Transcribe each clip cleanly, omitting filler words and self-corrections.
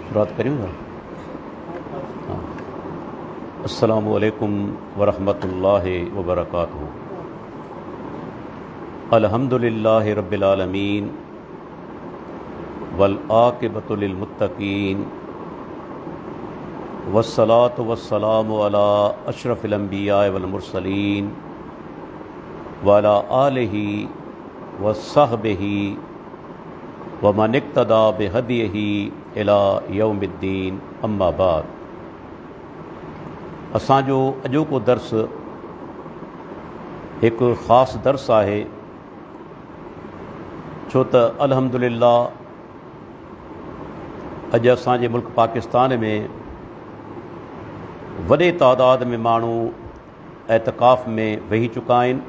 शुरुआत करूँगा। अस्सलामु अलैकुम वरहमतुल्लाहि वबरकातुहू। अल्हम्दुलिल्लाहि रब्बिल आलमीन वल आक़िबतु लिल मुत्तक़ीन वस्सलातु वस्सलामु अला अशरफिल अंबिया वल मुरसलीन व अला आलिहि व सहबिहि व मन इक़्तदा बिहदिही इला यौमिद्दीन। अम्मा बाद। असांजो अॼोको दर्स हिकु ख़ासि दर्स आहे, छो त अल्हम्दुलिल्लाह अॼु असांजे मुल्क पाकिस्तान में वॾे तादाद में माण्हू एतिकाफ़ में वेही चुका आहिनि।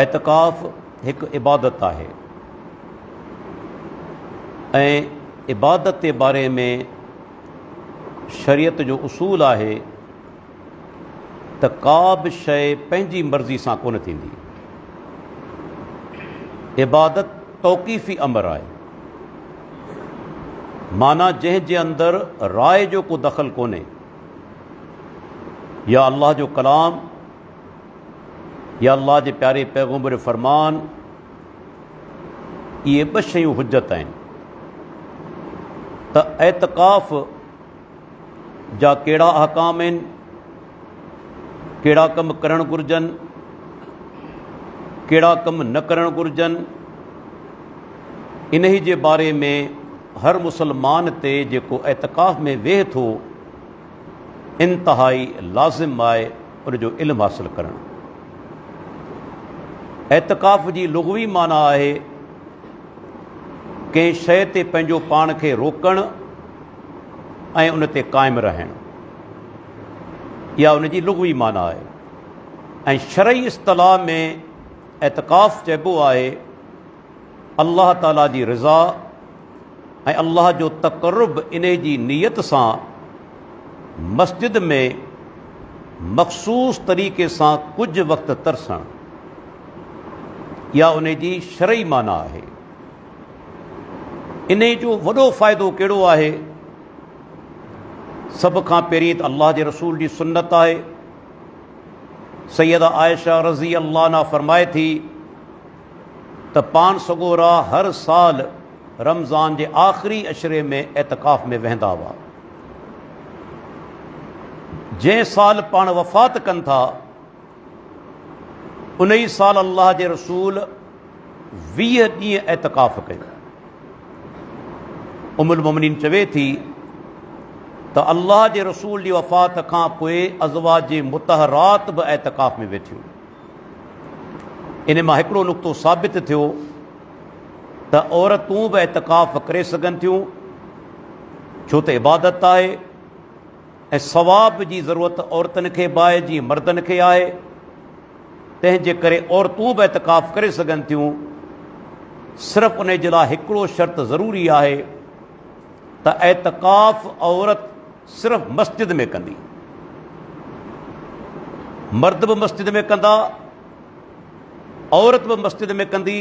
एतिकाफ़ हिकु इबादत आहे ऐं इबादत जे बारे में शरीयत जो उसूल आहे त का बि शइ पंहिंजी मर्ज़ी सां कोन थींदी। इबादत तौक़ीफ़ी अमर आहे, माना जंहिंजे अंदरि राय जो को दख़ल कोन्हे, या अल्लाह जो कलाम या अल्लाह जे प्यारे पैगम्बर फ़रमान, इहे ॿ शयूं हुज्जत आहिनि। त एतिकाफ़ जा कहिड़ा अहकाम आहिनि, कहिड़ा कम करणु घुरिजनि, कहिड़ा कम न करणु घुरिजनि, इन जे बारे में हर मुसलमान ते जेको एतिकाफ़ में वेहे थो इंतहाई लाज़िम आहे उनजो इल्मु हासिलु करणु। एतिकाफ़ जी लुग़वी माना आहे कंहिं शइ ते पंहिंजो पाण खे रोकणु ऐं उन ते क़ाइमु रहणु, इहा उनजी लुग़वी माना आहे। ऐं शरई इस्तिलाह में एतिकाफ़ चइबो आहे अल्लाह ताला जी रिज़ा ऐं अल्लाह जो तक़र्रुब इन जी नीयत सां मस्जिद में मख़सूस तरीक़े सां कुझु वक़्तु तरसणु, इहा उन जी शरई माना आहे। इन जो वॾो फ़ाइदो कहिड़ो आहे? सभ खां पहिरीं त अल्लाह जे रसूल जी सुन्नत आहे। सैयदा आयशा रज़ी अल्लाह अन्हा फ़रमाए थी त पाण सॻोरा हर साल रमज़ान जे आख़िरी अशरे में एतिकाफ़ में वेंदा हुआ। जंहिं साल पाण वफ़ात कनि था उन ई साल अल्लाह जे रसूल 20 ॾींहं एतिकाफ़ कयो। उम्मुल मोमिनीन चवे थी त अल्लाह जे रसूल जी वफ़ात खां पोइ अज़वाज मुतहरात बि एतिकाफ़ में वेठियूं। इन मां हिकिड़ो नुक़्तो साबित थियो त औरतूं बि एतिकाफ़ करे सघनि थियूं, छो त इबादत आहे ऐं सवाब जी ज़रूरत औरतुनि खे बि आहे जीअं मर्दनि खे आहे। तंहिंजे करे औरतूं बि एतिकाफ़ करे सघनि थियूं। सिर्फ़ु उन जे लाइ हिकिड़ो शर्त ज़रूरी आहे त एतिकाफ़ औरत सिर्फ़ु मस्जिद में कंदी, मर्द बि मस्जिद में कंदा, औरत बि मस्जिद में कंदी।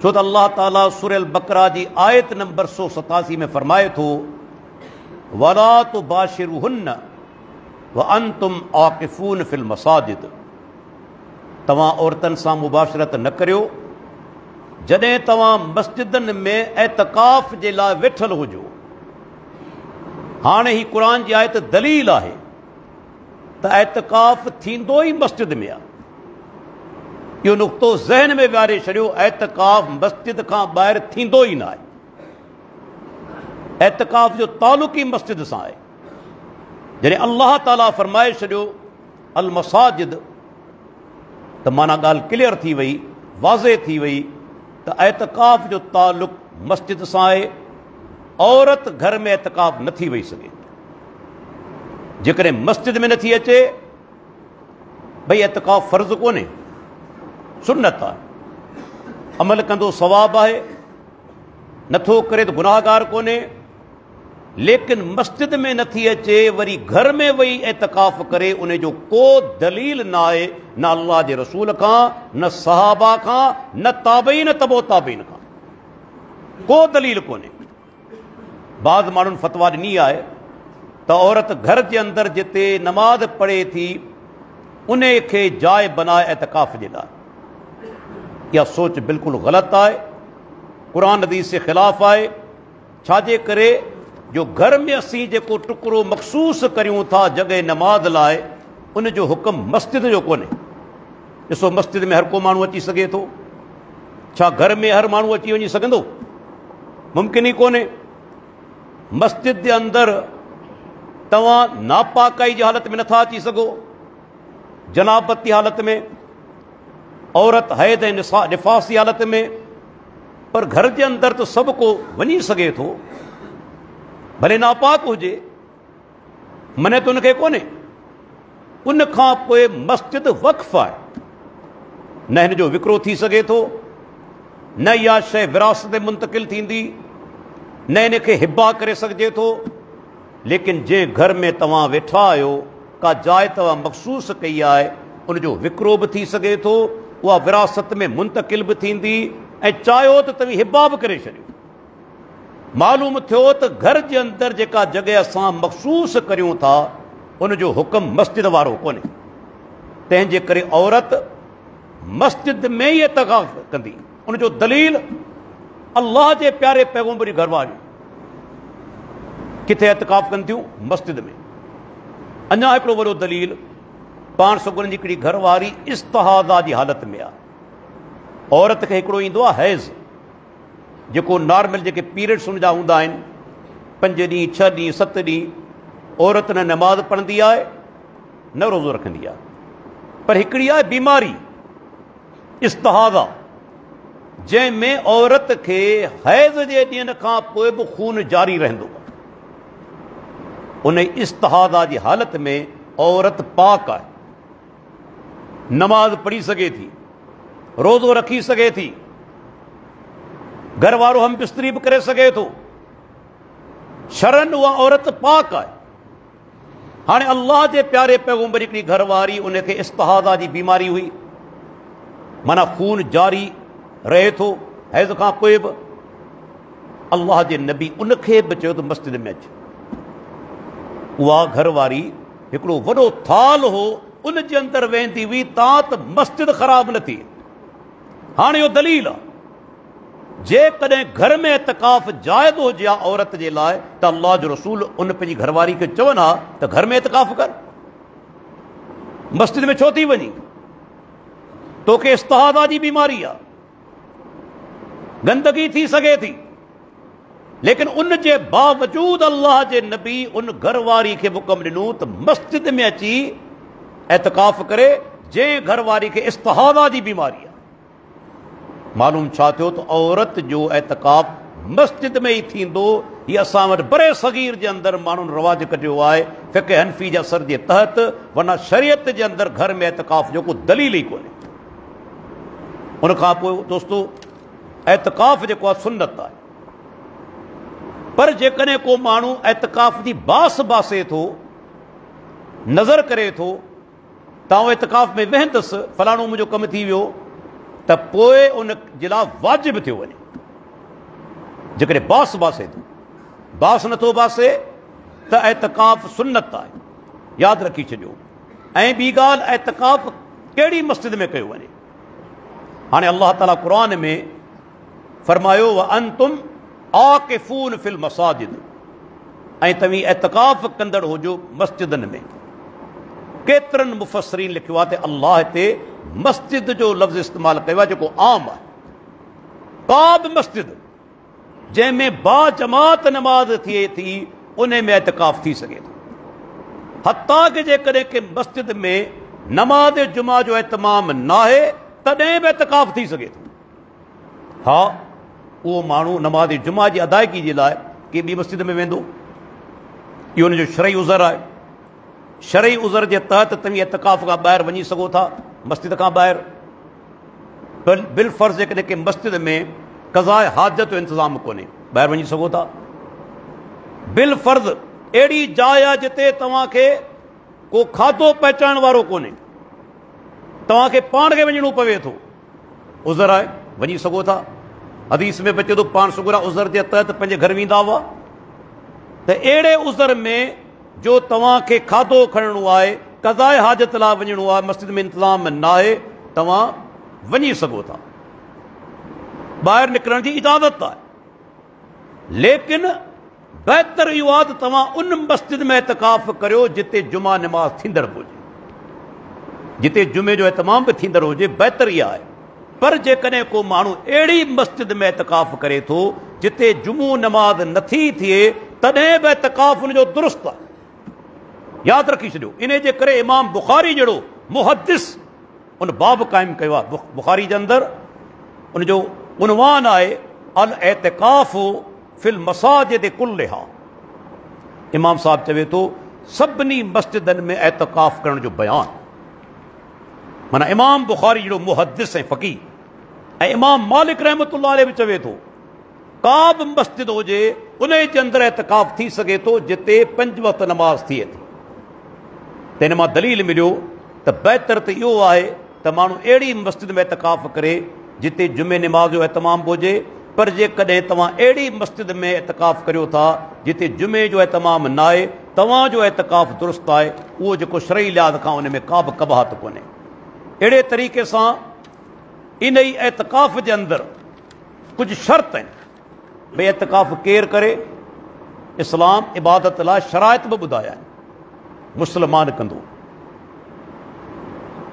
छो त अल्लाह ताला सूरह अल-बक़रा जी आयत नंबर 187 में फ़रमाए थो वला तुबाशिरुहुन्न व अंतुम आकिफून फिल मसाजिद। तव्हां औरतुनि सां मुबाशरत न करियो जॾहिं तव्हां मस्जिदनि में एतिकाफ़ जे लाइ वेठल हुजो। हाणे ही क़ुरान जी आयत दलील आहे त एतिकाफ़ थींदो ई मस्जिद में आहे। इहो नुक़्तो ज़हन में विहारे छॾियो, एतिकाफ़ मस्जिद खां ॿाहिरि थींदो ई न आहे। एतिकाफ़ जो तालुक़ ई मस्जिद सां आहे। जॾहिं अल्लाह ताला फ़रमाए छॾियो अल मसाजिद, त माना ॻाल्हि क्लियर थी वई, वाज़े थी वई त एतिकाफ़ जो तालुक़ मस्जिद सां आहे। औरत घर में एतिकाफ़ नथी वेही सघे। जेकॾहिं मस्जिद में नथी अचे, भई एतिकाफ़ फ़र्ज़ु कोन्हे, सुन्नत आहे। अमल कंदो सवाब आहे, नथो करे त गुनाहगार कोन्हे। लेकिन मस्जिद में नथी अचे, वरी घर में वही एतकाफ़ करे, उन जो को दलील न आहे, न अल्लाह जे रसूल खां, न सहाबा खां, न ताबईन तबो ताबईन खां, को दलील कोन्हे। बाज़ माण्हुनि फतवा ॾिनी आहे त औरत घर जे अंदरि जिते नमाज़ पढ़े थी उन खे जाइ बनाए एतकाफ़ जे लाइ। इहा सोच बिल्कुलु ग़लति आहे, क़ुरान हदीस जे ख़िलाफ़ु आहे। छाजे करे जो घर में असीं जेको टुकड़ो मख़सूस करियूं था जॻह नमाज़ लाइ, उन जो हुकुम मस्जिद जो कोन्हे। ॾिसो, मस्जिद में हर को माण्हू अची सघे थो, छा घर में हर माण्हू अची वञी सघंदो? मुमकिन ई कोन्हे। मस्जिद जे अंदरि तव्हां नापाकाई जी हालत में नथा अची सघो, जनाबत जी हालत में, औरत हैद ऐं निफ़ास जी हालत में। पर घर जे अंदरि त सभु को वञी सघे थो, भले नापाक हुजे, मने त उनखे कोन्हे। उन खां पोइ मस्जिद वक़्फ़ आहे, न हिन जो विकिरो थी सघे थो, न इहा शइ विरासत में मुंतक़िल थींदी, न इन खे हिबा करे सघिजे थो। लेकिन जंहिं घर में तव्हां वेठा आहियो, का जाइ तव्हां मख़सूस कई आहे, उन जो विकिरो बि थी सघे थो, उहा विरासत में मुंतक़िल बि थींदी, ऐं चाहियो त तव्हीं हिबा बि करे छॾियो। मालूम थियो त घर जे अंदरि जेका जॻह असां मख़सूस करियूं था, उन जो हुकुम मस्जिद वारो कोन्हे। तंहिंजे करे औरत मस्जिद में ई एतकाफ़ कंदी। उन जो दलील अल्लाह जे प्यारे पैगंबर जी घरवारियूं किथे एतकाफ़ कनि थियूं? मस्जिद में। अञा हिकिड़ो वॾो दलील, पाण सगुन जी हिकिड़ी घरवारी इस्तिहाज़ा जी हालत में आहे। औरत खे हिकिड़ो ईंदो आहे हैज़, जेको नॉर्मल जेके पीरियड्स हुन जा हूंदा आहिनि, 5 ॾींहं 6 ॾींहं 7 ॾींहं औरत न नमाज़ पढ़ंदी आहे, न रोज़ो रखंदी आहे। पर हिकिड़ी आहे बीमारी इस्तिहाज़ा, जंहिंमें औरत खे हैज़ जे ॾींहंनि खां पोइ बि खून जारी रहंदो आहे। उन इस्तिहाज़ा जी हालत में औरत पाक आहे, नमाज़ पढ़ी सघे थी, रोज़ो रखी सघे थी, घर वारो हम बिस्तरी बि करे सघे थो। शरन उहा औरत पाक आहे। हाणे अल्लाह जे प्यारे पैगंबर हिकिड़ी घरवारी, उनखे इस्तिहाज़ा जी बीमारी हुई, माना खून जारी रहे थो हैज़ खां पोइ बि। अल्लाह जे नबी उनखे बि चयो त मस्जिद में अच। उहा घरवारी हिकिड़ो वॾो थाल हो, उन जे अंदरि वेंदी हुई तां त मस्जिद ख़राब न थी। हाणे इहो दलील आहे, जेकॾहिं घर में एतकाफ़ जाइज़ हुजे हा औरत जे लाइ, त अल्लाह जो रसूल उन पंहिंजी घरवारी खे चवनि हा त घर में एतकाफ़ कर, मस्जिद में छो थी वञी? तोखे इस्तिहाज़ा जी बीमारी आहे, गंदगी थी सघे थी। लेकिन उन जे बावजूद अल्लाह जे नबी उन घरवारी खे हुकुम ॾिनो त मस्जिद में अची एतकाफ़ करे, जंहिं घरवारी खे इस्तिहाज़ा जी बीमारी आहे। मालूम छा थियो त औरत जो एतकाफ़ मस्जिद में ई थींदो। हीअ असां वटि बरे सगीर जे अंदरि माण्हुनि रवाज कढियो आहे, फ़िक़्ह हनफ़ी जे असर जे तहत, वरना शरीयत जे अंदरि घर में एतकाफ़ जो को दलील ई कोन्हे। उन खां पोइ दोस्तो, एतकाफ़ जेको आहे सुन्नत आहे। पर जेकॾहिं को माण्हू एतकाफ़ जी बास बासे थो, नज़र करे थो त आउं एतकाफ़ में वेहंदुसि, फलाणो मुंहिंजो कमु थी वियो, त पोइ उन जे लाइ वाजिबु थियो वञे। जेकॾहिं बास बासे थो, बास नथो बासे त एतकाफ़ सुन्नत आहे, यादि रखी छॾियो। ऐं ॿी ॻाल्हि, एतकाफ़ कहिड़ी मस्जिद में कयो वञे? हाणे अल्लाह ताला क़ुरान में फरमायो, व अंतुम आकिफून फिल मसाजिद, ऐं तव्हीं एतकाफ़ कंदड़ हुजो मस्जिदनि में। केतिरनि मुफ़स्सिरीन लिखियो आहे त अल्लाह हिते मस्जिद जो लफ़्ज़ इस्तेमालु कयो आहे जेको आम आहे। का बि मस्जिद जंहिंमें बाजमात नमाज़ थिए थी, उन में एतकाफ़ थी सघे थो। हत्ता कि जेकॾहिं के मस्जिद में नमाज़ जुमा जो एतमाम न आहे, तॾहिं बि एतकाफ़ थी सघे थो। हा, उहो माण्हू नमाज़ जुमा जी अदायगी जे लाइ के ॿी मस्जिद में वेंदो, इहो हुनजो शरई उज़र आहे। शरई उज़र जे तहत तव्हीं एतकाफ़ खां ॿाहिरि वञी सघो था, मस्जिद खां ॿाहिरि। बिल फर्ज़ जेकॾहिं के मस्जिद में क़ज़ाए हाजत जो इंतज़ाम कोन्हे, ॿाहिरि वञी सघो था। बिल फर्ज़ अहिड़ी जाइ आहे जिते तव्हांखे को खाधो पहुचाइण वारो कोन्हे, तव्हांखे पाण खे वञिणो पवे थो, उज़र आहे, वञी सघो था। हदीस में बचे थो पाण सुगुरा उज़र जे तहत पंहिंजे घर वेंदा हुआ। त अहिड़े उज़र में जो तव्हांखे खाधो खणणो आहे, क़ज़ाए हाजत लाइ वञिणो आहे, मस्जिद में इंतज़ाम न आहे, तव्हां वञी सघो था, ॿाहिरि निकिरण जी इजाज़त आहे। लेकिन बहितर इहो आहे त तव्हां उन मस्जिद में एतिकाफ़ करियो जिते जुमा नमाज़ थींदड़ हुजे, जिते जुमे जो एतमाम बि थींदड़ हुजे, बहितर इहा आहे। पर जेकॾहिं को माण्हू अहिड़ी मस्जिद में एतिकाफ़ करे थो जिते जुमो नमाज़ नथी थिए, तॾहिं बि एतिकाफ़ हुनजो दुरुस्त आहे, यादि रखी छॾियो। इन जे करे इमाम बुखारी जहिड़ो मुहदिस उन बाब क़ाइमु कयो आहे। बुखारी जे अंदरि उनजो उनवान आहे अल एतिकाफ़ फिल मसाजिद कुल्लिहा। इमाम साहब चवे थो सभिनी मस्जिदनि में एतिकाफ़ करण जो बयान। माना इमाम बुखारी जहिड़ो मुहदिस ऐं फ़क़ीह, ऐं इमाम मालिक रहमतुल्लाह अलैह बि चवे थो का बि मस्जिद हुजे उन जे अंदरि एतिकाफ़ थी सघे थो जिते 5 वक़्त नमाज़ थिए थी। त हिन मां दलील मिलियो त बहितर त इहो आहे त माण्हू अहिड़ी मस्जिद में एतिकाफ़ करे जिते जुमे नमाज़ जो एतमाम हुजे। पर जेकॾहिं तव्हां अहिड़ी मस्जिद में एतिकाफ़ करियो था जिते जुमे जो एतमाम न आहे, तव्हांजो एतिकाफ़ दुरुस्त आहे, उहो जेको शरई लिहाज़ खां उन में का बि कबाहत कोन्हे। अहिड़े तरीक़े सां इन ई एतिकाफ़ जे अंदरि कुझु शर्त आहिनि। भई एतिकाफ़ केरु करे, इस्लाम इबादत लाइ शराइत बि ॿुधाया आहिनि। मुस्लमान कंदो,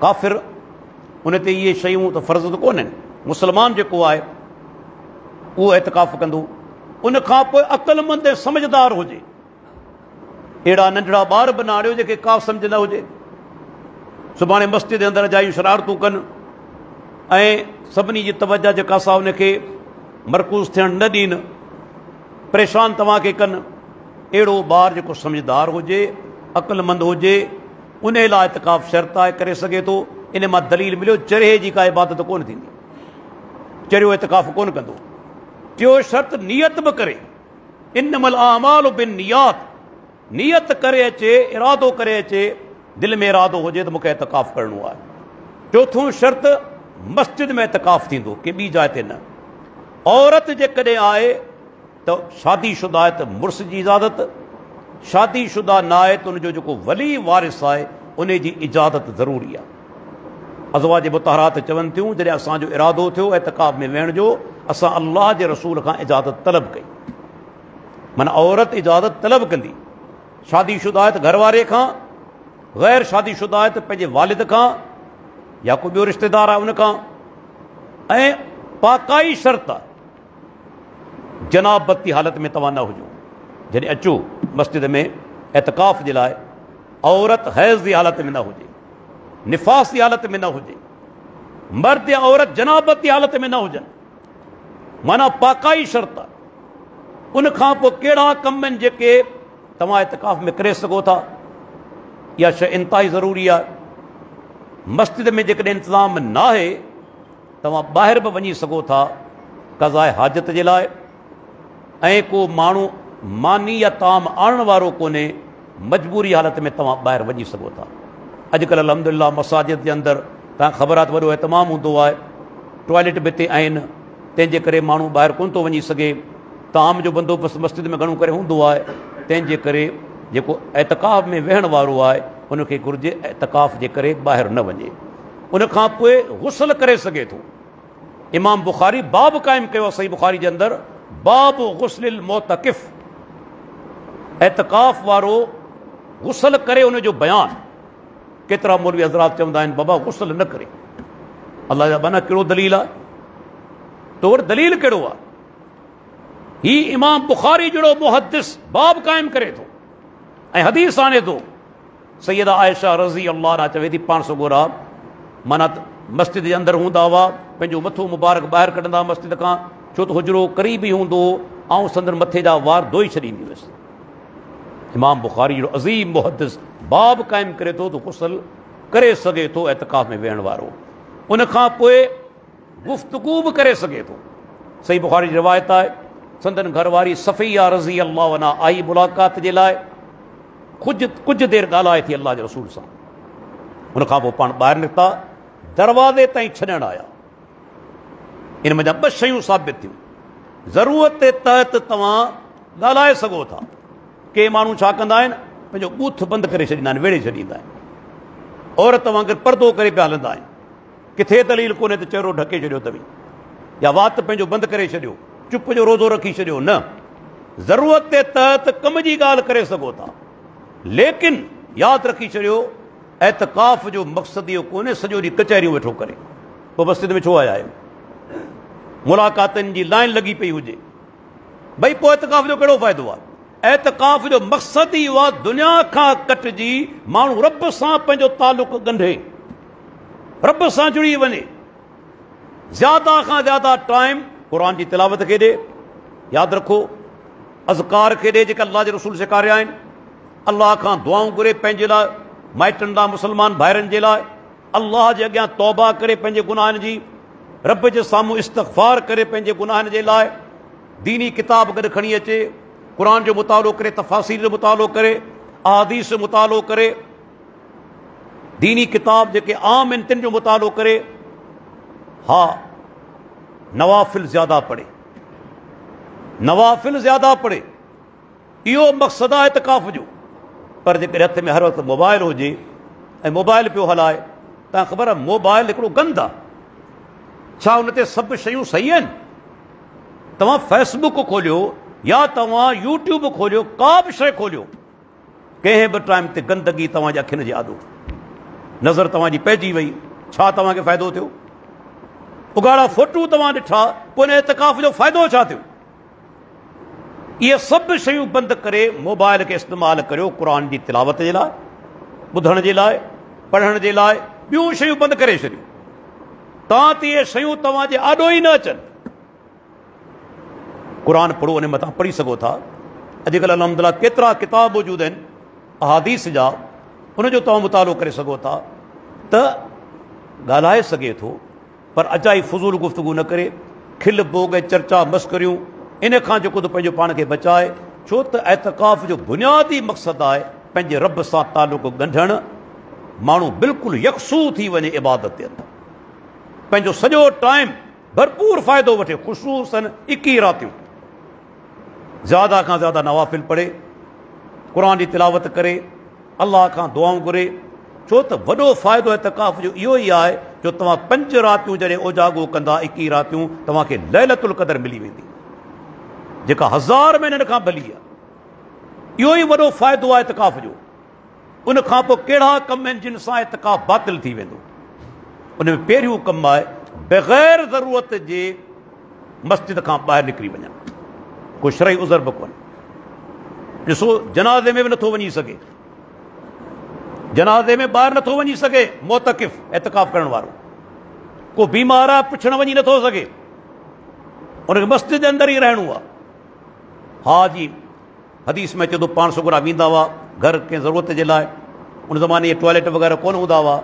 काफ़िर उन ते इहे शयूं त फ़र्ज़ त कोन्हनि। मुस्लमान जेको आहे उहो एतिकाफ़ कंदो। उन खां पोइ अक़लमंद ऐं समझदार हुजे। अहिड़ा नंढड़ा ॿार बि न आणियो जेके का सम्झ न हुजे, सुभाणे मस्जिद जे अंदरि जायूं शरारतूं कनि ऐं सभिनी जी तवजा जेका सा उनखे मरकूज़ थियणु न ॾीनि, परेशान तव्हांखे कनि। अहिड़ो ॿारु जेको समझदार हुजे, अक़लमंद हुजे, उन लाइ एतिकाफ़ शर्त आहे, करे सघे थो। इन मां दलील मिलियो चरहे जी का इबादत कोन थींदी, चरियो एतिकाफ़ कोन कंदो। टियों शर्त नियत बि करे, इन्नमल आमालु बिन्नियात, नियत करे अचे, इरादो करे अचे, दिलि में इरादो हुजे त मूंखे एतिकाफ़ करिणो आहे। चोथों शर्त मस्जिद में एतिकाफ़ थींदो, के ॿी जाइ ते न। औरत जेकॾहिं आहे त शादीशुदा आहे त मुड़ुस जी इजाज़त, शादीशुदा न आहे त उनजो जेको वली वारिस आहे उन जी इजाज़त ज़रूरी आहे। अज़वाज मुतहरात चवनि थियूं जॾहिं असांजो इरादो थियो एतिकाफ़ में वेहण जो, असां अल्लाह जे रसूल खां इजाज़त तलब कई। माना औरत इजाज़त तलब कंदी। शादीशुदा आहे त घर वारे खां, ग़ैर शादीशुदा आहे त पंहिंजे वालिद खां या को ॿियो रिश्तेदार आहे उन खां। ऐं पाकाई शर्त आहे, जनाबत जी हालत में तव्हां न हुजो। जॾहिं अचो मस्जिद में एतिकाफ़ जे लाइ, औरत हैज़ जी हालत में न हुजे, निफ़ास जी हालत में न हुजे, मर्द या औरत जनाबत जी हालत में न हुजनि। माना पाकाई शर्त आहे। उन खां पोइ कहिड़ा कम आहिनि जेके तव्हां एतिकाफ़ में करे सघो था, इहा शइ इंतिहाई ज़रूरी आहे। मस्जिद में जेकॾहिं इंतज़ाम न आहे, तव्हां ॿाहिरि बि वञी सघो था क़ज़ाए हाजत जे लाइ। ऐं को माण्हू मानी या ताम आणण वारो कोन्हे, मजबूरी हालत में तव्हां ॿाहिरि वञी सघो था। अॼुकल्ह अल्हम्दुलिल्लाह मसाजिद जे अंदरि तव्हां ख़बर आहे त वॾो एतमाम हूंदो आहे, टॉयलेट बि हिते आहिनि, तंहिंजे करे माण्हू ॿाहिरि कोन थो वञी सघे। ताम जो बंदोबस्तु मस्जिद में घणो करे हूंदो आहे, तंहिंजे करे जेको एतिकाफ़ में वेहण वारो आहे उनखे घुरिजे एतिकाफ़ जे करे ॿाहिरि न वञे। उन खां पोइ गुस्ल करे सघे थो। इमाम बुखारी बाब क़ाइमु कयो आहे सही बुखारी जे अंदरि, बाब गुस्लिल मोतकिफ़, एतिकाफ़ वारो गुस्ल करे उनजो बयान। केतिरा मौलवी हज़रात चवंदा आहिनि बाबा गुस्ल न करे, अलाह जा माना कहिड़ो दलील आहे? तो वटि दलील कहिड़ो आहे? ही इमाम बुखारी जहिड़ो मुहदिस बाब क़ाइमु करे थो ऐं हदीस आणे थो। सैयदा आयशा रज़ी अल्लाह अन्हा चवे थी पाण सगोरा माना मस्जिद जे अंदरि हूंदा हुआ, पंहिंजो मथो मुबारक ॿाहिरि कढंदा मस्जिद खां, छो त हुजरो क़रीब ई हूंदो हो, ऐं संदन मथे जा वार धोई छॾींदी हुयसि। इमाम बुखारी जहिड़ो अज़ीम मुहदिस बाब क़ाइमु करे थो त गुस्ल करे सघे थो एतिकाफ़ में वेहण वारो। उन खां पोइ गुफ्तगू बि करे सघे थो। सही बुखारी जी रिवायत आहे, संदन घरवारी सफ़िया रज़ी अल्लाह अन्हा आई मुलाक़ात जे लाइ, कुझु देरि ॻाल्हाए थी अल्लाह जे रसूल सां। उनखां पोइ पाण ॿाहिरि निकिता, दरवाज़े ताईं छॾणु आया। इन में 2 शयूं साबित थियूं। ज़रूरत जे तहत तव्हां ॻाल्हाए सघो था। के माण्हू छा कंदा आहिनि, पंहिंजो ॻूथ बंदि करे छॾींदा आहिनि, वेड़े छॾींदा आहिनि। औरत वांगुरु परदो करे पिया हलंदा आहिनि। किथे दलील कोन्हे त चहिरो ढके छॾियो अथई, या वात पंहिंजो बंदि करे छॾियो, चुप जो रोज़ो रखी छॾियो। न, ज़रूरत जे तहत कम जी ॻाल्हि करे सघो था, लेकिन यादि रखी छॾियो एतिकाफ़ जो मक़सदु इहो कोन्हे सॼो ॾींहुं कचहरियूं वेठो करे। पोइ मस्जिद में छो आया आहियो? मुलाक़ातनि जी लाइन लॻी पई हुजे भई, पोइ एतिकाफ़ जो कहिड़ो फ़ाइदो आहे? एतिकाफ़ जो मक़सदु ई उहा दुनिया खां कटिजी माण्हू रब सां पंहिंजो तालुक़ ॻंढे, रब सां जुड़ी वञे। ज़्यादा खां ज़्यादा टाइम क़ुर जी तिलावत खे ॾे। यादि रखो, अज़कार खे ॾे जेके अल्लाह जे रसूल सेखारिया आहिनि। अल्लाह खां दुआऊं घुरे पंहिंजे लाइ, माइटनि लाइ, मुस्लमान भाइरनि जे लाइ। अल्लाह जे अॻियां तौबा करे पंहिंजे गुनाहनि जी, रब जे साम्हूं इस्तग़फ़ार करे पंहिंजे गुनाहनि जे लाइ। दीनी किताब गॾु खणी अचे, क़ुर जो मुतालो करे, तफ़ासीर जो मुतालो करे, अहादीस जो मुतालो करे, दीनी किताब जेके आम आहिनि तिन जो मुतालो करे। हा, नवाफ़िल ज़्यादा पढ़े, नवाफ़िल ज़्यादा पढ़े, इहो मक़सदु आहे एतिकाफ़ जो। पर जेकॾहिं हथ में हर वक़्तु मोबाइल हुजे ऐं मोबाइल पियो हलाए, तव्हां ख़बर आहे मोबाइल हिकिड़ो गंद आहे। छा उन ते सभु शयूं सही आहिनि? तव्हां फेसबुक खोलियो या तव्हां यूट्यूब खोलियो, का बि शइ खोलियो, कंहिं बि टाइम ते गंदगी तव्हांजे अखियुनि जे आॾो, नज़र तव्हांजी पइजी वई, छा तव्हांखे फ़ाइदो थियो? उगाड़ा फोटू तव्हां ॾिठा, पोइ इन एतिकाफ़ जो फ़ाइदो छा थियो? इहे सभु शयूं बंदि करे मोबाइल खे इस्तेमालु करियो क़ुर जी तिलावत जे लाइ, ॿुधण जे लाइ, पढ़ण जे लाइ। ॿियूं शयूं बंदि करे छॾियो, तव्हां ते इहे शयूं तव्हांजे आॾो ई न अचनि। क़ुर पढ़ो, उन मथां पढ़ी सघो था। अॼुकल्ह अलहमदिल्ला केतिरा किताब मौजूदु आहिनि अहादीस जा, उनजो तव्हां मुतालो करे सघो था। त ॻाल्हाए सघे थो, पर अजाई फज़ूल गुफ़्तगू न करे, खिल बोग ऐं चर्चा मस्करियूं, इन खां जेको त पंहिंजो पाण खे बचाए। छो त एतिकाफ़ जो बुनियादी मक़सदु आहे पंहिंजे रब सां तालुक़ ॻंढणु। माण्हू बिल्कुलु यकसू थी वञे इबादत ते, पंहिंजो सॼो टाइम भरपूर फ़ाइदो वठे, ख़ुशूसन 21 रातियूं ज़्यादा खां ज़्यादा नवाफ़िल पढ़े, क़ुर जी तिलावत करे, अल्लाह खां दुआऊं घुरे। छो त वॾो फ़ाइदो एतिकाफ़ जो इहो ई आहे जो तव्हां 5 रातियूं जॾहिं ओजागो कंदा, 21 रातियूं, तव्हांखे लैलतुल क़दर मिली वेंदी, जेका 1000 महीननि खां भली आहे। इहो ई वॾो फ़ाइदो आहे एतिकाफ़ जो। उन खां पोइ कहिड़ा कम आहिनि जिन सां एतिकाफ़ बातिल थी वेंदो? उन में पहिरियों कमु आहे बग़ैर ज़रूरत जे मस्जिद खां ॿाहिरि निकिरी वञणु, कोई शरई उज़र बि कोन्हे। ॾिसो, जनाज़े में बि नथो वञी सघे, जनाज़े में ॿाहिरि नथो वञी सघे मोतकिफ़ एतिकाफ़ करण वारो। को बीमार आहे, पुछणु वञी नथो सघे, उनखे मस्जिद जे अंदरि ई रहणो आहे। हा जी, हदीस में अचे थो पाण सुगुरा वेंदा हुआ घर कंहिं ज़रूरत जे लाइ, उन ज़माने जे टॉयलेट वग़ैरह कोन हूंदा हुआ।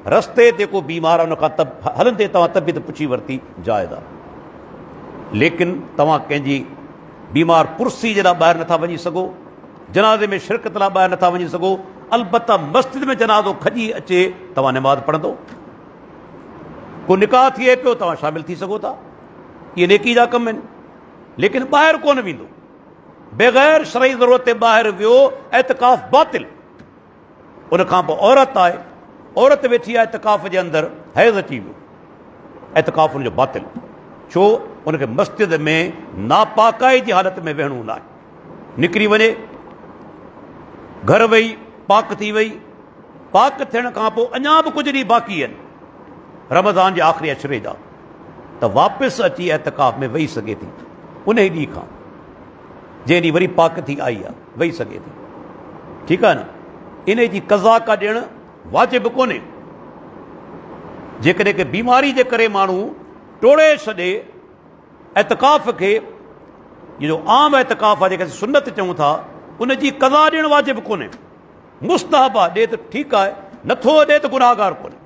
रस्ते ते को बीमार आहे, उनखां हलंदे तव्हां तबियत पुछी वरिती, जाइज़ आहे। लेकिन तव्हां कंहिंजी बीमार कुर्सी जे लाइ ॿाहिरि नथा वञी सघो, जनाज़े में शिरकत लाइ ॿाहिरि नथा वञी सघो। अलबत्ता मस्जिद में जनाज़ो खजी अचे, तव्हां नमाज़ पढ़ंदो, को निकाह थिए पियो, तव्हां शामिल थी सघो था। इहे नेकी जा कम आहिनि, लेकिन ॿाहिरि कोन वेंदो। बग़ैर शरई ज़रूरत ते ॿाहिरि वियो, एतिकाफ़ बातिल। उनखां पोइ औरत आहे, औरत वेठी आहे एतिकाफ़ जे अंदरि, हैज़ अची वियो, एतिकाफ़ उनजो बातिल। छो? उनखे मस्जिद में नापाकाई जी हालत में वेहणो न आहे। निकिरी वञे, घर वेही पाक थी वई, पाक थियण खां पोइ अञा बि कुझु ॾींहं बाक़ी आहिनि रमज़ान जे आख़िरी अशरे जा, त वापसि अची एतिकाफ़ में वेही सघे थी। उन ई ॾींहं खां जंहिं ॾींहुं वरी पाक थी आई आहे, वेही सघे थी। ठीकु आहे न? इन जी क़ज़ा का ॾियणु वाजिबु कोन्हे। जेकॾहिं के बीमारी जे करे माण्हू टोड़े छॾे एतिकाफ़ खे, इहो जो आम एतिकाफ़ आहे जेके सुन्नत चऊं था, उनजी क़ज़ा ॾियणु वाजिबु कोन्हे, मुस्तहब आहे। ॾे त ठीकु आहे, नथो ॾे त गुनाहगार कोन्हे।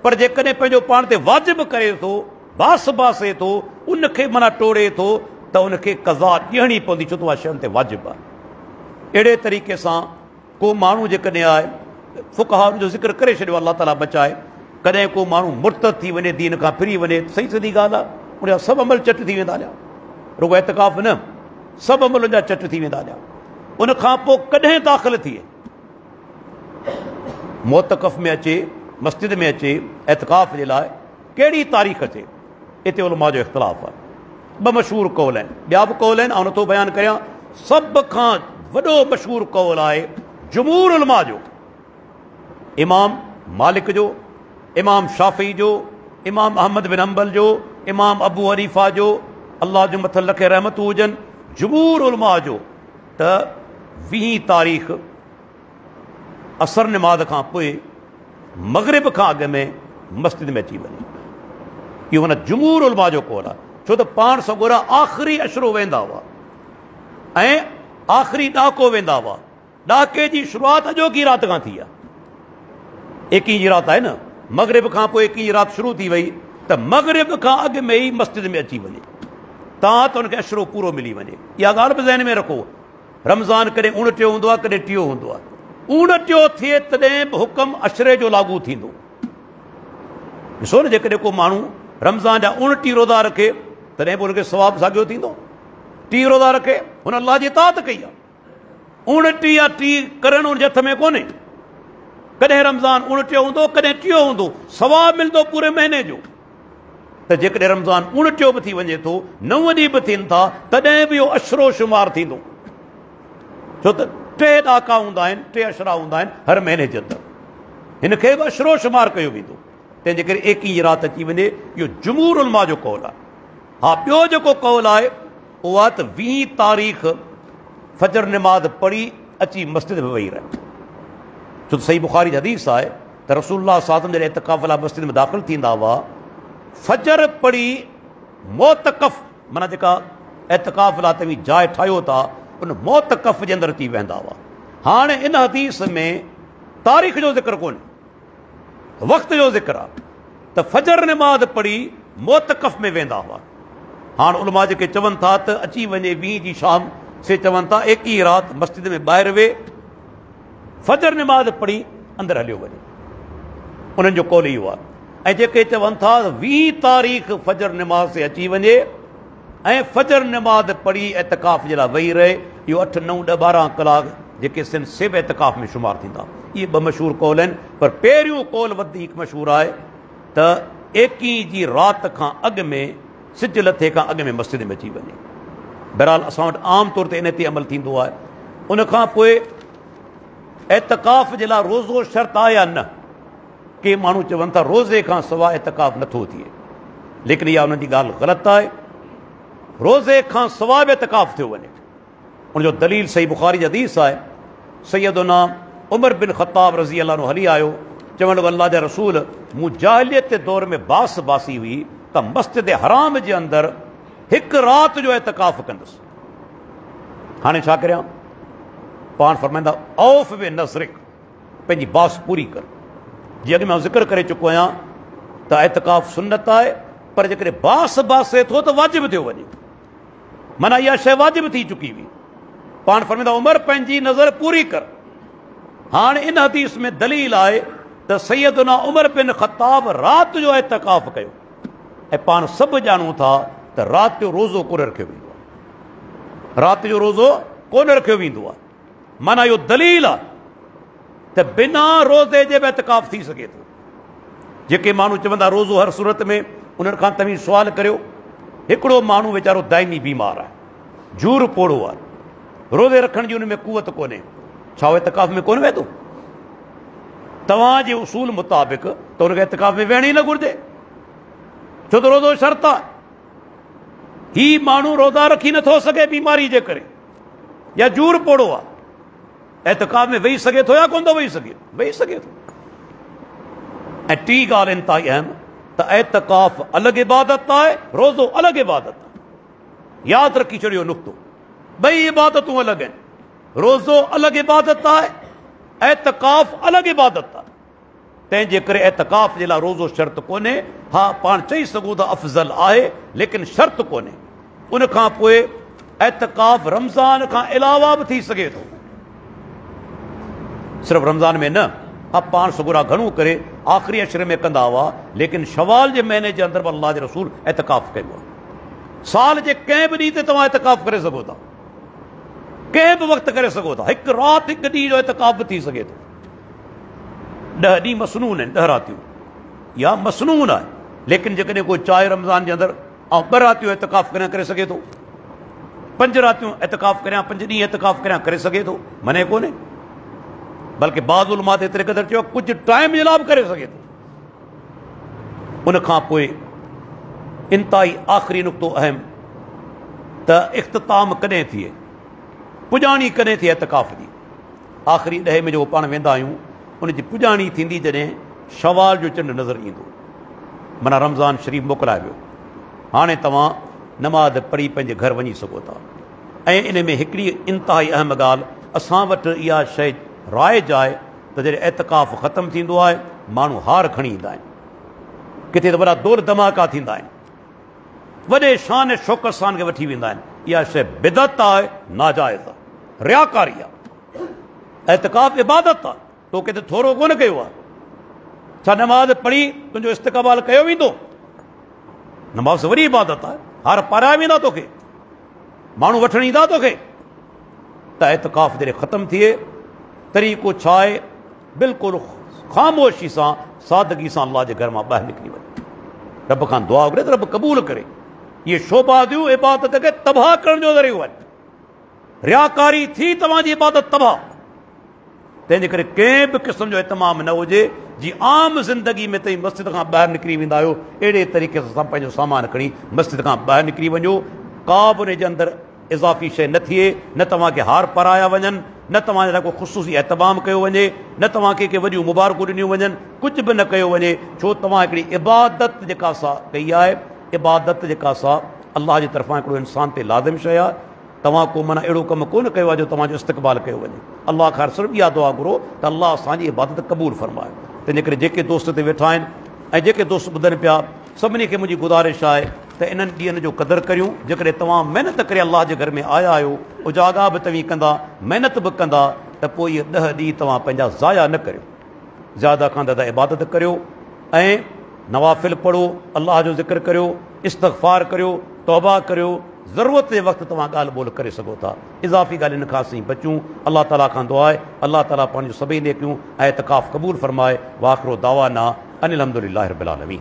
पर जेकॾहिं पंहिंजो पाण ते वाजिबु करे थो, बास बासे थो उनखे माना टोड़े थो त उनखे कज़ा ॾियणी पवंदी, छो त उहा शयुनि ते वाजिबु आहे। अहिड़े तरीक़े सां को माण्हू जेकॾहिं आहे, फ़ुक़हा जो ज़िक्र करे छॾियो, अलाह ताला बचाए, कॾहिं को माण्हू मुर्तद थी वञे, दीन खां फिरी वञे, सही सदी ॻाल्हि आहे, उनजा सभु अमल चट थी वेंदा हलिया, रुगो एतिकाफ़ न, सभु अमल उनजा चट थी वेंदा हलिया। उनखां पोइ कॾहिं दाख़िल थिए, मोतकफ़ में अचे, मस्जिद में अचे, एतिकाफ़ जे लाइ कहिड़ी तारीख़ अचे, हिते उलमा जो इख़्तिलाफ़ आहे। ॿ मशहूरु कौल आहिनि, ॿिया बि कौल आहिनि, ऐं नथो बयानु करियां। सभ खां वॾो मशहूरु कौल आहे जमहूर उलमा जो, इमाम मालिक जो, इमाम शाफ़ी जो, इमाम अहमद बिन हंबल जो, इमाम अबू हनीफ़ा जो, अल्लाह जो मथां लखे रहमतूं हुजनि, जमहूर उलमा जो त 20 तारीख़ असर निमाज़ खां पोइ मग़रिब खां अॻु में मस्जिद में अची वञे। इहो माना जमहूर उलमा जो कौल आहे, छो त पाण सगोरा आख़िरी अशरो वेंदा हुआ ऐं आख़िरी ॾाको वेंदा हुआ। ॾाके जी शुरूआति अॼोकी राति खां थी आहे, 21 जी राति आहे न, मग़रिब खां पोइ 21 जी राति शुरू थी वई त मग़रिब खां अॻु में ई मस्जिद में अची वञे, तव्हां त हुनखे अशरो पूरो मिली वञे। इहा ॻाल्हि बि ज़हन में रखो, रमज़ान कॾहिं 29 हूंदो आहे, कॾहिं 30 हूंदो आहे। 29 थिए तॾहिं बि हुकुम अशरे जो लागू थींदो। ॾिसो न, जेकॾहिं को माण्हू रमज़ान जा 29 रोज़ा रखे तॾहिं बि हुनखे सवाबु साॻियो थींदो। 30 रोज़ा रखे, हुन अलाह जी इताअत कई आहे। 29 या 30 करणु हुनजे हथ में कोन्हे। कॾहिं रमज़ान 29 हूंदो, कॾहिं 30 हूंदो, सवाबु मिलंदो पूरे महीने जो। त जेकॾहिं रमज़ान 29 बि थी वञे थो, 9 ॾींहं बि थियनि था, तॾहिं बि इहो अशरो शुमार थींदो, छो त 3 ॾाका हूंदा आहिनि, 3 अशरा हूंदा आहिनि हर महीने जे अंदरि, हिनखे बि अशरो शुमार कयो वेंदो। तंहिंजे करे 21 जी राति अची वञे, इहो जमहूर उलमा जो कौल आहे। हा, ॿियो जेको कौल आहे उहा त 20 तारीख़ फजर निमाज़ पढ़ी अची मस्जिद में वेही रहे, छो त सही बुख़ारी जी हदीस आहे त रसूलुल्लाह सल्लल्लाहु अलैहि वसल्लम जॾहिं एतिकाफ़ लाइ मस्जिद में दाख़िल थींदा हुआ, फजर पढ़ी मोतकफ़ माना जेका एतिकाफ़ लाइ तव्हीं जाइ ठाहियो था, उन मोतकफ़ जे अंदरि अची वेंदा हुआ। हाणे इन हदीस में तारीख़ जो ज़िक्र कोन्हे, वक़्त जो ज़िक्र आहे त फजर निमाज़ पढ़ी मोतकफ़ में वेंदा हुआ। हाणे उलमा जेके चवनि था त अची वञे 20 जी शाम से चवनि था 21 राति मस्जिद में ॿाहिरि वे, फजर निमाज़ पढ़ी अंदरि हलियो वञे, उन्हनि जो कौल इहो आहे। ऐं जेके चवनि था 20 तारीख़ फजर निमाज़ से अची वञे ऐं फजर निमाज़ पढ़ी एतिकाफ़ जे लाइ वेही रहे, इहो 8, 9, 10, 12 कलाक जेके सिन सिब एतिकाफ़ में शुमार थींदा। इहे 2 मशहूरु कौल आहिनि, पर पहिरियों कौल वधीक मशहूरु आहे त 21 जी राति खां अॻु में, सिज लथे खां अॻु में मस्जिद में अची वञे। बहरहाल असां वटि आम तौर ते इन ते अमल थींदो आहे। उनखां पोइ एतिकाफ़ जे लाइ रोज़ो शर्त आहे या न? के माण्हू चवनि था रोज़े खां सवाइ एतिकाफ़ नथो थिए, लेकिन इहा उन्हनि जी ॻाल्हि ग़लति आहे। रोज़े खां सवाइ बि एतिकाफ़ थियो वञे, उनजो दलील सही बुख़ारी जी हदीस आहे। सैयदुना उमर बिन ख़त्ताब रज़ी अल्लाह अन्हु हली आयो, चवण लॻो अल्लाह जा रसूल, मूं जाहिलियत जे दौर में बास बासी हुई त मस्जिद हराम जे अंदरि 1 राति जो एतिकाफ़ कंदुसि। हाणे छा करियां? पाण फरमाईंदा औफ़ बि नज़रिक, पंहिंजी बास पूरी कर। जीअं अॻु में ज़िक्र करे चुको आहियां त एतिकाफ़ सुन्नत आहे, पर जेकॾहिं बास बासे थो त वाजिबु थियो वञे, माना इहा शइ वाजिबु थी चुकी हुई। पाण फरमाईंदा उमर पंहिंजी नज़र पूरी कर। हाणे इन हदीस में दलील आहे त सैयदुना उमर बिन ख़त्ताब राति जो एतिकाफ़ कयो, ऐं पाण सभु ॼाणूं था त राति जो रोज़ो कोन रखियो वेंदो आहे, राति जो रोज़ो कोन रखियो वेंदो आहे। माना इहो दलील आहे त बिना रोज़े जे बि एतिकाफ़ थी सघे थो। जेके माण्हू चवंदा रोज़ो हर सूरत में, उन्हनि खां तव्हीं सुवाल करियो। हिकिड़ो माण्हू वीचारो दाइमी बीमार आहे, जूर पोड़ो आहे, रोज़े रखण जी हुन में कुवत कोन्हे, छा एतिकाफ़ में कोन वेंदो? तव्हांजे उसूल मुताबिक़ त हुनखे एतिकाफ़ में वेहण ई न घुरिजे, छो त रोज़ो शर्त आहे। ही माण्हू रोज़ा रखी नथो सघे बीमारी जे करे, या जूर पोड़ो आहे, एतिकाफ़ में वेही सघे थो या कोन थो वेही सघे? वेही सघे थो। ऐं टी ॻाल्हि इंतिहाई अहम त एतिकाफ़ अलॻि इबादत आहे, रोज़ो अलॻि इबादत आहे। यादि रखी छॾियो नुक़्तो, 2 इबादतूं अलॻि आहिनि। रोज़ो अलॻि इबादत आहे, एतिकाफ़ अलॻि इबादत आहे। तंहिंजे करे एतिकाफ़ जे लाइ रोज़ो शर्त कोन्हे, हाँ पाण चई सघूं था अफ़ज़ल आहे, लेकिन शर्त कोन्हे। उन खां पोइ एतिकाफ़ रमज़ान खां अलावा बि थी सघे थो, सिर्फ़ु रमज़ान में न। हा पाण सगुरा घणो करे आख़िरी अशरे में कंदा हुआ, लेकिन शवाल जे महीने जे अंदरि बि अल्लाह जे रसूल एतिकाफ़ कयो आहे। साल जे कंहिं बि ॾींहं ते तव्हां एतिकाफ़ करे सघो था, कंहिं बि वक़्तु करे सघो था। हिकु राति हिकु ॾींहं जो एतिकाफ़ बि थी सघे थो। 10 ॾींहं मसनून आहिनि, 10 रातियूं या मसनून आहे, लेकिन जेकॾहिं कोई चाहे रमज़ान जे अंदरि ऐं 2 रातियूं एतिकाफ़ करियां करे सघे थो, 5 रातियूं एतिकाफ़ करियां, 5 ॾींहं एतिकाफ़ करियां करे सघे थो, मने कोन्हे। बल्कि बाज़ उलमा ते एतिरे क़दुरु चयो कुझु टाइम जे लाइ बि करे सघे थो। उन खां पोइ इंतिहाई आख़िरी नुक़्तो अहम त इख़्तिताम कॾहिं थिए, पुॼाणी कॾहिं थिए एतिकाफ़ जी। आख़िरी 10 में जेको पाण वेंदा आहियूं उनजी पुॼाणी थींदी जॾहिं शवाल जो चंडु नज़र ईंदो, माना रमज़ान शरीफ़ मोकिलाए वियो। हाणे तव्हां नमाज़ पढ़ी पंहिंजे घर वञी सघो था। ऐं इन में हिकिड़ी इंतिहाई अहम ॻाल्हि असां वटि इहा शइ राइज आहे त जॾहिं एतिकाफ़ ख़तमु थींदो आहे माण्हू हार खणी ईंदा आहिनि, किथे त वॾा दौर धमाका थींदा आहिनि, वॾे शान शौक़त सां खे वठी वेंदा आहिनि। इहा शइ बिदअत आहे, नाजाइज़ आहे, रियाकारी आहे। एतिकाफ़ इबादत आहे, तो किथे थोरो कोन कयो आहे। छा नमाज़ पढ़ी तुंहिंजो इस्तक़बाल कयो वेंदो? नमाज़ वरी इबादत आहे, हार पाराए वेंदा तोखे, माण्हू वठण ईंदा तोखे। त एतिकाफ़ जॾहिं ख़तमु थिए तरीक़ो छा आहे? बिल्कुलु ख़ामोशी सां सादगी सां अल्लाह जे घर मां ॿाहिरि निकिरी वञे, रब खां दुआ घुरे त रब क़बूल करे। इहे शोबादियूं इबादत खे तबाह करण जो ज़रियो आहिनि। रियाकारी थी तव्हांजी इबादत तबाह। तंहिंजे करे कंहिं बि क़िस्म जो इतमाम न हुजे। जीअं आम ज़िंदगी में तव्हीं मस्जिद खां ॿाहिरि निकिरी वेंदा आहियो, अहिड़े तरीक़े सां पंहिंजो सामान खणी मस्जिद खां ॿाहिरि निकिरी वञो। का बि उन जे अंदरि इज़ाफ़ी शइ न थिए, न तव्हांखे हार पाराया वञनि, न तव्हांजे लाइ को ख़ुशूसी एतमाम कयो वञे, न तव्हांखे के वॾियूं मुबारकूं ॾिनियूं वञनि, कुझु बि न कयो वञे। छो तव्हां हिकिड़ी इबादत जेका सा कई आहे, इबादत जेका सा अलाह जी तरफ़ां हिकिड़ो इंसान ते लाज़िम शइ आहे। तव्हां को माना अहिड़ो कमु कोन कयो आहे जो तव्हांजो इस्तक़बाल कयो वञे। अलाह खां सिर्फ़ु इहा दुआ घुरो त अलाह असांजी इबादत क़बूल फ़रमाए। तंहिंजे करे जेके दोस्त ते वेठा आहिनि ऐं जेके दोस्त ॿुधनि पिया, सभिनी खे मुंहिंजी गुज़ारिश आहे त इन्हनि ॾींहंनि जो क़दुरु करियूं। जेकॾहिं तव्हां महिनत करे अलाह जे घर में आया आहियो, उजागा बि तव्हीं कंदा, महिनत बि कंदा, त पोइ इहे 10 ॾींहं तव्हां पंहिंजा ज़ाया न करियो। ज़्यादा खां ज़्यादा इबादत करियो ऐं नवाफ़िल पढ़ो, अलाह जो ज़िक्र करियो, इस्तग़फ़ार करियो, तौबा करियो। ज़रूरत जे वक़्तु तव्हां ॻाल्हि ॿोल करे सघो था। इज़ाफ़ी ॻाल्हियुनि खां असीं बचूं। अलाह ताला खां दुआ आहे अलाह ताला पंहिंजूं सभई नेकियूं ऐं एतिकाफ़ क़बूल फ़रमाए। वाख़िरो दावाना अनिल हम्दुलिल्लाहि रब्बिल आलमीन।